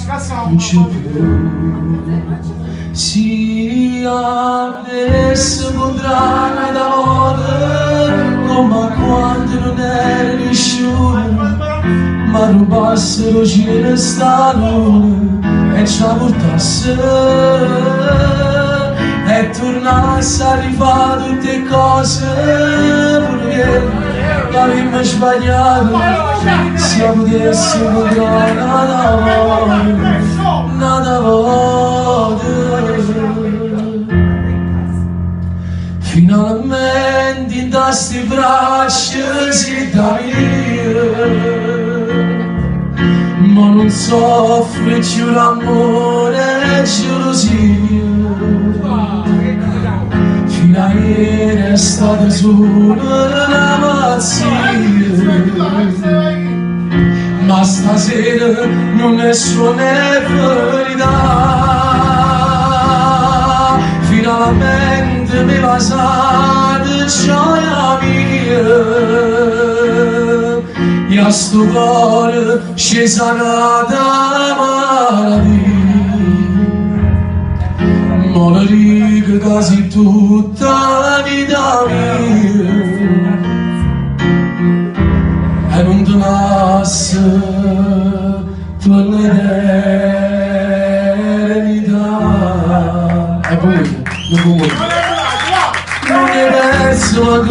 non c'è più. Si adesso potranno da volte come quando non eri nessuno, ma rubassero cielo e stanno e ci portassero e tornasse a rifare tutte cose perché l'avevamo sbagliato. Se potessimo trovare nada volta, finalmente in queste braccia si dà via, ma non soffre più l'amore e gelosia. Fino a ieri è stata solo una pazzia, ma stasera non è solo verità. Finalmente mi va sana gioia mia, e a sto cuore c'è sanata malattia. Ma la riga quasi tutta la vita mia e non te nasce per l'eternità. E poi, non è perso